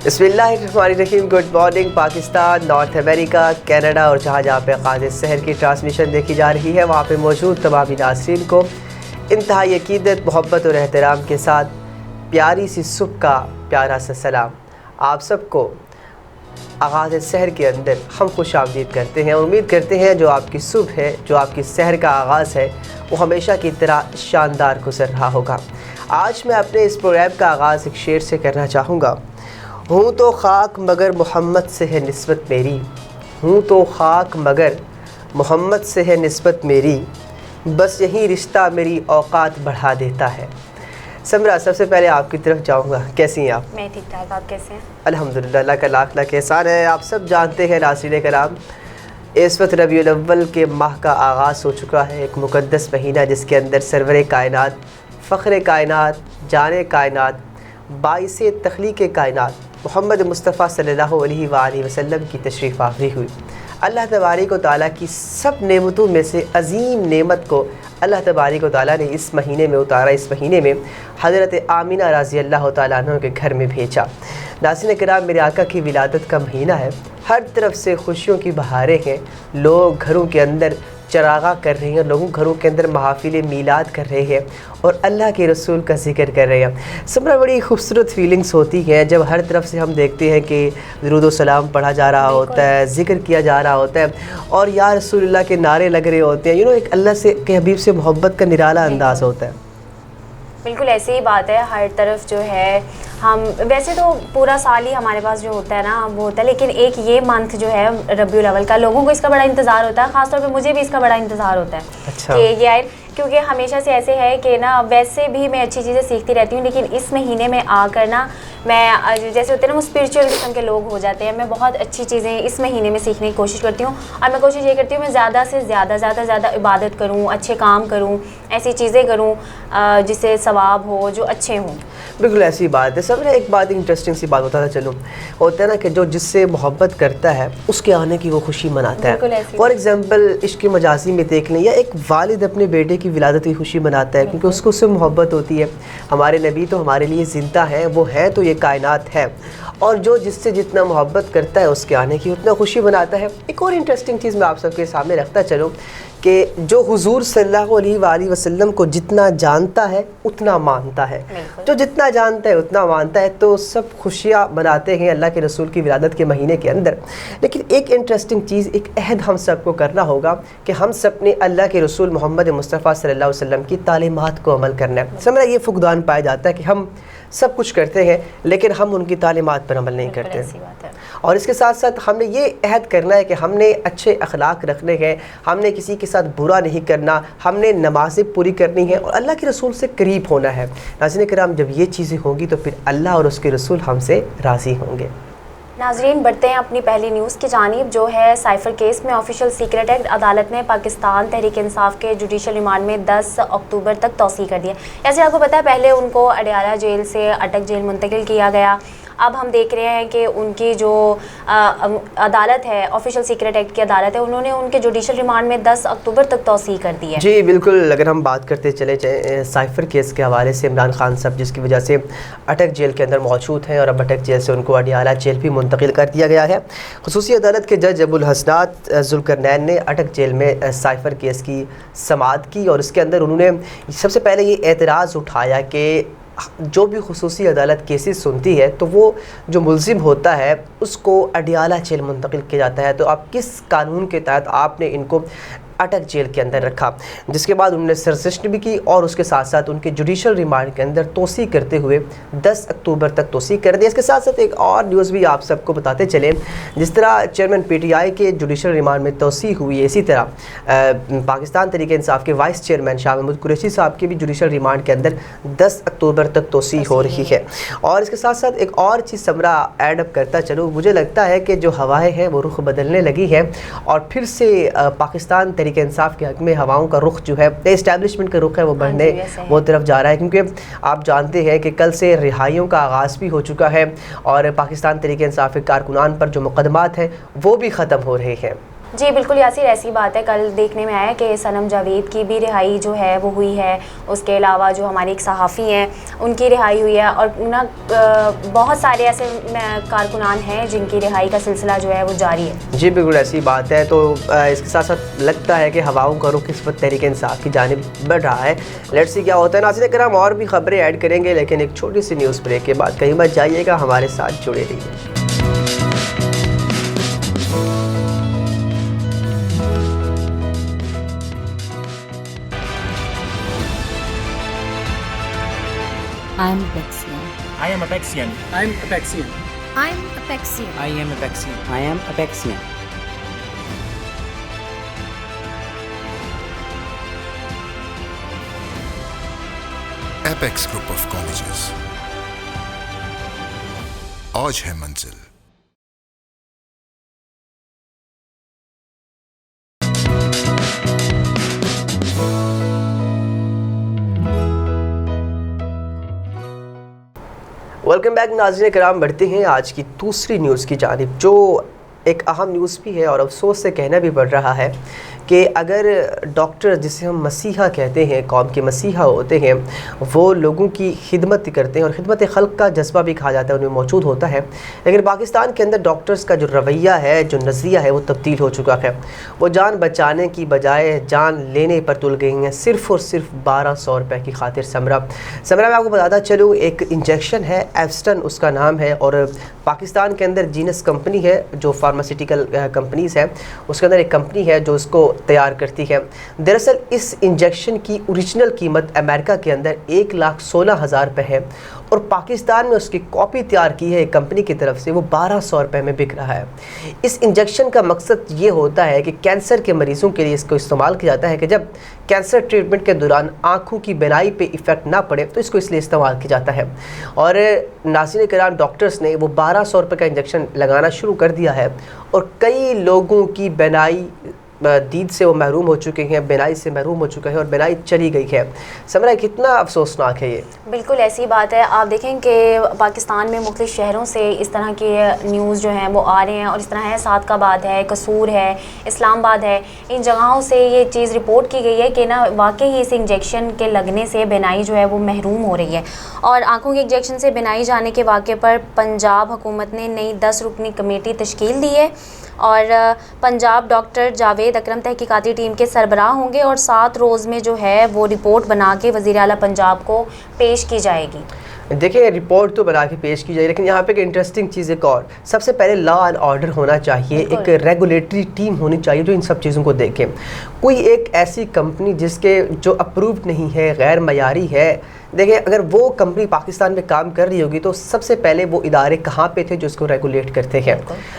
بسم اللہ الرحمن الرحیم. گڈ مارننگ پاکستان، نارتھ امریکہ، کینیڈا اور جہاں پہ قاضِ سحر کی ٹرانسمیشن دیکھی جا رہی ہے وہاں پہ موجود تمام ناظرین کو انتہائی عقیدت، محبت اور احترام کے ساتھ پیاری سی صبح کا پیارا سا سلام. آپ سب کو آغاز سحر کے اندر ہم خوش آمدید کرتے ہیں اور امید کرتے ہیں جو آپ کی صبح ہے، جو آپ کی سحر کا آغاز ہے، وہ ہمیشہ کی طرح شاندار گزر رہا ہوگا. آج میں اپنے اس پروگرام کا آغاز ایک شعر سے کرنا چاہوں گا. ہوں تو خاک مگر محمد سے ہے نسبت میری، ہوں تو خاک مگر محمد سے ہے نسبت میری، بس یہی رشتہ میری اوقات بڑھا دیتا ہے. سمرا، سب سے پہلے آپ کی طرف جاؤں گا. کیسی ہیں آپ؟ میں ٹھیک ٹھاک، آپ کیسے ہیں؟ الحمدللہ، اللہ کا لاکھ لاکھ احسان ہے. آپ سب جانتے ہیں ناظرین کرام، اس وقت ربیع الاول کے ماہ کا آغاز ہو چکا ہے، ایک مقدس مہینہ جس کے اندر سرور کائنات، فخر کائنات، جان کائنات، باعث تخلیق کائنات محمد مصطفیٰ صلی اللہ علیہ وآلہ وسلم کی تشریف آوری ہوئی. اللہ تبارک و تعالیٰ کی سب نعمتوں میں سے عظیم نعمت کو اللہ تبارک و تعالیٰ نے اس مہینے میں اتارا. اس مہینے میں حضرت آمینہ رضی اللہ تعالیٰ عنہ کے گھر میں بھیجا. ناظرین کرام، میرے آقا کی ولادت کا مہینہ ہے، ہر طرف سے خوشیوں کی بہاریں ہیں. لوگ گھروں کے اندر چراغاں کر رہے ہیں، لوگوں گھروں کے اندر محافل میلاد کر رہے ہیں اور اللہ کے رسول کا ذکر کر رہے ہیں. سمرا، بڑی خوبصورت فیلنگز ہوتی ہیں جب ہر طرف سے ہم دیکھتے ہیں کہ درود و سلام پڑھا جا رہا ہوتا ہے، ذکر کیا جا رہا ہوتا ہے اور یا رسول اللہ کے نعرے لگ رہے ہوتے ہیں. ایک اللہ سے کے حبیب سے محبت کا نرالا انداز ہوتا ہے. بالکل ایسی ہی بات ہے. ہر طرف جو ہے ہم ویسے تو پورا سال ہی ہمارے پاس جو ہوتا ہے نا وہ ہوتا ہے، لیکن ایک یہ منتھ جو ہے ربیع الاول کا، لوگوں کو اس کا بڑا انتظار ہوتا ہے. خاص طور پہ مجھے بھی اس کا بڑا انتظار ہوتا ہے کہ یہ آئے، کیونکہ ہمیشہ سے ایسے ہے کہ نا ویسے بھی میں اچھی چیزیں سیکھتی رہتی ہوں، لیکن اس مہینے میں آ کر نا میں جیسے ہوتے ہیں نا وہ اسپریچول قسم کے لوگ ہو جاتے ہیں. میں بہت اچھی چیزیں اس مہینے میں سیکھنے کی کوشش کرتی ہوں اور میں کوشش یہ کرتی ہوں میں زیادہ سے زیادہ عبادت کروں، اچھے کام کروں، ایسی چیزیں کروں جس سے ثواب ہو، جو اچھے ہوں. بالکل ایسی بات ہے. سب نے ایک بات انٹرسٹنگ سی بات بتاتا چلوں، ہوتا ہے نا کہ جو جس سے محبت کرتا ہے اس کے آنے کی وہ خوشی مناتا ہے. فار ایگزامپل عشق مجازی میں دیکھ لیں، یا ایک والد اپنے بیٹے کی ولادت کی خوشی مناتا ہے کیونکہ اس کو اس سے محبت ہوتی ہے. ہمارے نبی تو ہمارے لیے زندہ ہیں، وہ ہے تو یہ کائنات ہے، اور جو جس سے جتنا محبت کرتا ہے اس کے آنے کی اتنا خوشی مناتا ہے. ایک اور انٹرسٹنگ چیز میں آپ سب کے سامنے رکھتا چلوں کہ جو حضور صلی اللہ علیہ وآلہ وسلم کو جتنا جانتا ہے اتنا مانتا ہے، جو جتنا جانتا ہے اتنا مانتا ہے، تو سب خوشیاں مناتے ہیں اللہ کے رسول کی ولادت کے مہینے کے اندر. لیکن ایک انٹرسٹنگ چیز، ایک عہد ہم سب کو کرنا ہوگا کہ ہم سب نے اللہ کے رسول محمد مصطفیٰ صلی اللہ علیہ وسلم کی تعلیمات کو عمل کرنا ہے. سمجھا، یہ فقدان پایا جاتا ہے کہ ہم سب کچھ کرتے ہیں لیکن ہم ان کی تعلیمات پر عمل نہیں کرتے. اور اس کے ساتھ ساتھ ہم نے یہ عہد کرنا ہے کہ ہم نے اچھے اخلاق رکھنے ہیں، ہم نے کسی کے ساتھ برا نہیں کرنا، ہم نے نمازیں پوری کرنی ہیں اور اللہ کے رسول سے قریب ہونا ہے. ناظرین کرام، جب یہ چیزیں ہوں گی تو پھر اللہ اور اس کے رسول ہم سے راضی ہوں گے. ناظرین، بڑھتے ہیں اپنی پہلی نیوز کی جانب، جو ہے سائفر کیس میں آفیشیل سیکرٹ ایکٹ. عدالت نے پاکستان تحریک انصاف کے جوڈیشل ریمانڈ میں 10 اکتوبر تک توسیع کر دیا. جیسے آپ کو پتہ ہے پہلے ان کو اڈیالہ جیل سے اٹک جیل منتقل کیا گیا. اب ہم دیکھ رہے ہیں کہ ان کی جو عدالت ہے، آفیشیل سیکرٹ ایکٹ کی عدالت ہے، انہوں نے ان کے جوڈیشل ریمانڈ میں 10 اکتوبر تک توسیع کر دی ہے. جی بالکل. اگر ہم بات کرتے چلے جائیں سائفر کیس کے حوالے سے، عمران خان صاحب جس کی وجہ سے اٹک جیل کے اندر موجود ہیں اور اب اٹک جیل سے ان کو اڈیالہ جیل بھی منتقل کر دیا گیا ہے. خصوصی عدالت کے جج ابو الحسنات ذوالقرنین نے اٹک جیل میں سائفر کیس کی سماعت کی اور اس کے اندر انہوں نے سب سے پہلے یہ اعتراض اٹھایا کہ جو بھی خصوصی عدالت کیسز سنتی ہے تو وہ جو ملزم ہوتا ہے اس کو اڈیالہ جیل منتقل کیا جاتا ہے، تو اب کس قانون کے تحت آپ نے ان کو اٹک جیل کے اندر رکھا؟ جس کے بعد انہوں نے سرزنش بھی کی اور اس کے ساتھ ساتھ ان کے جوڈیشل ریمانڈ کے اندر توسیع کرتے ہوئے 10 اکتوبر تک توسیع کر دیا. اس کے ساتھ ساتھ ایک اور نیوز بھی آپ سب کو بتاتے چلیں، جس طرح چیئرمین پی ٹی آئی کے جوڈیشل ریمانڈ میں توسیع ہوئی، اسی طرح پاکستان تحریک انصاف کے وائس چیئرمین شاہ محمود قریشی صاحب کے بھی جوڈیشل ریمانڈ کے اندر 10 اکتوبر تک توسیع ہو رہی ہے. اور اس کے ساتھ ساتھ ایک اور چیز سمرا ایڈ اپ کرتا چلوں، مجھے لگتا ہے کہ جو ہوائیں ہیں وہ رخ بدلنے لگی ہیں اور پھر سے پاکستان تحریک انصاف کے حق میں ہواؤں کا رخ جو ہے، اسٹیبلشمنٹ کا رخ ہے، وہ بڑھنے وہ طرف جا رہا ہے. کیونکہ آپ جانتے ہیں کہ کل سے رہائیوں کا آغاز بھی ہو چکا ہے اور پاکستان تحریک انصاف کے کارکنان پر جو مقدمات ہیں وہ بھی ختم ہو رہے ہیں. جی بالکل یاسر، ایسی بات ہے، کل دیکھنے میں آیا کہ صنم جاوید کی بھی رہائی جو ہے وہ ہوئی ہے، اس کے علاوہ جو ہمارے ایک صحافی ہیں ان کی رہائی ہوئی ہے، اور بہت سارے ایسے کارکنان ہیں جن کی رہائی کا سلسلہ جو ہے وہ جاری ہے۔ جی بالکل ایسی بات ہے، تو اس کے ساتھ ساتھ لگتا ہے کہ ہواؤں کا رخ اس وقت تحریک انصاف کی جانب بڑھ رہا ہے۔ لیٹس سی کیا ہوتا ہے۔ ناظرین کرام اور بھی خبریں ایڈ کریں گے، لیکن ایک چھوٹی سی نیوز بریک کے بعد کہیں مت جائیے گا، ہمارے ساتھ جڑے رہیے۔ I'm Apexian. I am Apexian. I'm Apexian. I'm Apexian. I am Apexian. I am Apexian. Apex Group of Colleges. آج ہے منزل۔ ویلکم بیک ناظرین کرام، بڑھتے ہیں آج کی دوسری نیوز کی جانب، جو ایک اہم نیوز بھی ہے اور افسوس سے کہنا بھی پڑ رہا ہے کہ اگر ڈاکٹر جسے ہم مسیحا کہتے ہیں، قوم کے مسیحا ہوتے ہیں، وہ لوگوں کی خدمت کرتے ہیں اور خدمت خلق کا جذبہ بھی کہا جاتا ہے ان میں موجود ہوتا ہے، لیکن پاکستان کے اندر ڈاکٹرز کا جو رویہ ہے، جو نظریہ ہے، وہ تبدیل ہو چکا ہے۔ وہ جان بچانے کی بجائے جان لینے پر تل گئی ہیں، صرف اور صرف 1200 روپے کی خاطر۔ سمرہ میں آپ کو بتاتا چلوں، ایک انجیکشن ہے، ایفسٹن اس کا نام ہے، اور پاکستان کے اندر جینس کمپنی ہے جو فارماسیوٹیکل کمپنیز ہے، اس کے اندر ایک کمپنی ہے جو اس کو تیار کرتی ہے۔ دراصل اس انجیکشن کی اوریجنل قیمت امریکہ کے اندر 1,16,000 روپے ہے، اور پاکستان میں اس کی کاپی تیار کی ہے ایک کمپنی کی طرف سے، وہ 1200 روپے میں بک رہا ہے۔ اس انجیکشن کا مقصد یہ ہوتا ہے کہ کینسر کے مریضوں کے لیے اس کو استعمال کیا جاتا ہے کہ جب کینسر ٹریٹمنٹ کے دوران آنکھوں کی بینائی پہ ایفیکٹ نہ پڑے تو اس کو اس لیے استعمال کیا جاتا ہے۔ اور ناظرین کرام، ڈاکٹرز نے وہ 1200 روپے کا انجیکشن لگانا شروع کر دیا ہے، اور کئی لوگوں کی بینائی دید سے وہ محروم ہو چکے ہیں، بینائی سے محروم ہو چکا ہے، اور بینائی چلی گئی ہے۔ سمرہ کتنا افسوسناک ہے یہ۔ بالکل ایسی بات ہے، آپ دیکھیں کہ پاکستان میں مختلف شہروں سے اس طرح کے نیوز جو ہیں وہ آ رہے ہیں، اور اس طرح ہے صادق آباد ہے، قصور ہے، اسلام آباد ہے، ان جگہوں سے یہ چیز رپورٹ کی گئی ہے کہ نا واقعی اس انجیکشن کے لگنے سے بینائی جو ہے وہ محروم ہو رہی ہے۔ اور آنکھوں کے انجیکشن سے بینائی جانے کے واقعے پر پنجاب حکومت نے نئی 10 رکنی کمیٹی تشکیل دی ہے، اور پنجاب ڈاکٹر جاوید اکرم تحقیقاتی ٹیم کے سربراہ ہوں گے، اور 7 روز میں جو ہے وہ رپورٹ بنا کے وزیر اعلیٰ پنجاب کو پیش کی جائے گی۔ دیکھیں رپورٹ تو بنا کے پیش کی جائے، لیکن یہاں پہ ایک انٹرسٹنگ چیز ایک اور، سب سے پہلے لا اینڈ آرڈر ہونا چاہیے، ایک ریگولیٹری ٹیم ہونی چاہیے جو ان سب چیزوں کو دیکھے۔ کوئی ایک ایسی کمپنی جس کے جو اپرووڈ نہیں ہے، غیر معیاری ہے، دیکھیں اگر وہ کمپنی پاکستان میں کام کر رہی ہوگی تو سب سے پہلے وہ ادارے کہاں پہ تھے جو اس کو ریگولیٹ کرتے ہیں؟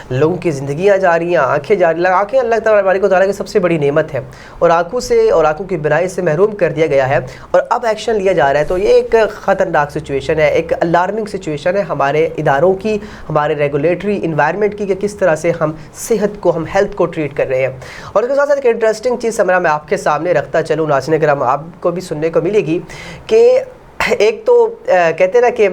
لوگوں کی زندگیاں جا رہی ہیں، آنکھیں جا رہی ہیں، آنکھیں اللہ تعالیٰ کو تعالیٰ کی سب سے بڑی نعمت ہے، اور آنکھوں سے اور آنکھوں کی بینائی سے محروم کر دیا گیا ہے، اور اب ایکشن لیا جا رہا ہے۔ تو یہ ایک خطرناک سچویشن ہے، ایک الارمنگ سچویشن ہے ہمارے اداروں کی، ہمارے ریگولیٹری انوائرمنٹ کی، کہ کس طرح سے ہم صحت کو، ہم ہیلتھ کو ٹریٹ کر رہے ہیں۔ اور اس کے ساتھ ساتھ ایک انٹرسٹنگ چیز سمرہ میں آپ کے سامنے رکھتا چلوں، ناظرین کرام آپ کو بھی سننے کو ملے گی، کہ ایک تو کہتے ہیں نا کہ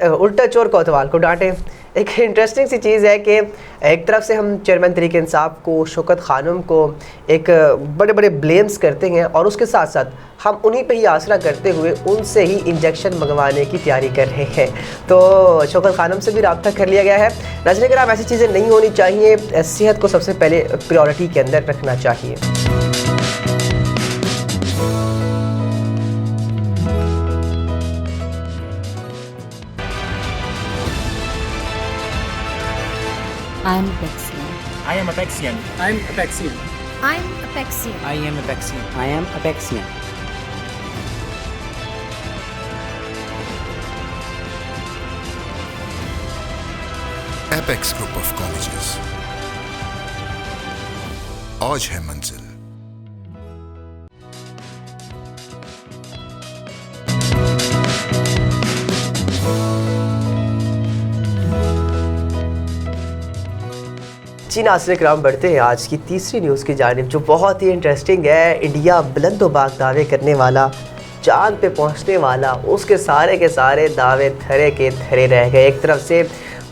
الٹا چور کوتوال کو ڈانٹیں۔ ایک انٹرسٹنگ سی چیز ہے کہ ایک طرف سے ہم چیئرمین تحریک انصاف کو، شوکت خانم کو ایک بڑے بڑے بلیمز کرتے ہیں، اور اس کے ساتھ ساتھ ہم انہی پہ ہی آسرا کرتے ہوئے ان سے ہی انجیکشن منگوانے کی تیاری کر رہے ہیں۔ تو شوکت خانم سے بھی رابطہ کر لیا گیا ہے۔ ناظرین کرام ایسی چیزیں نہیں ہونی چاہیے، صحت کو سب سے پہلے پریورٹی کے اندر رکھنا چاہیے۔ I'm Apexian. I am Apexian. I'm Apexian. I'm Apexian. I am Apexian. I am Apexian. Apex Group of Colleges. آج ہے منزل۔ جی ناظرین کرام بڑھتے ہیں آج کی تیسری نیوز کی جانب، جو بہت ہی انٹرسٹنگ ہے۔ انڈیا بلند و باک دعوے کرنے والا، چاند پہ پہنچنے والا، اس کے سارے دعوے دھرے کے دھرے رہ گئے۔ ایک طرف سے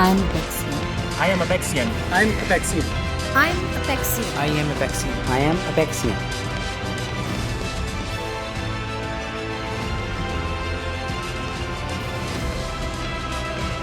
I'm Apexian. I am Apexian. I'm Apexian. I'm Apexian. I am Apexian. I am Apexian.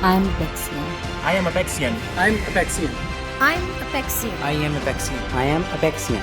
I'm Apexian. I am Apexian. I'm Apexian. I'm Apexian. I am Apexian. I am Apexian.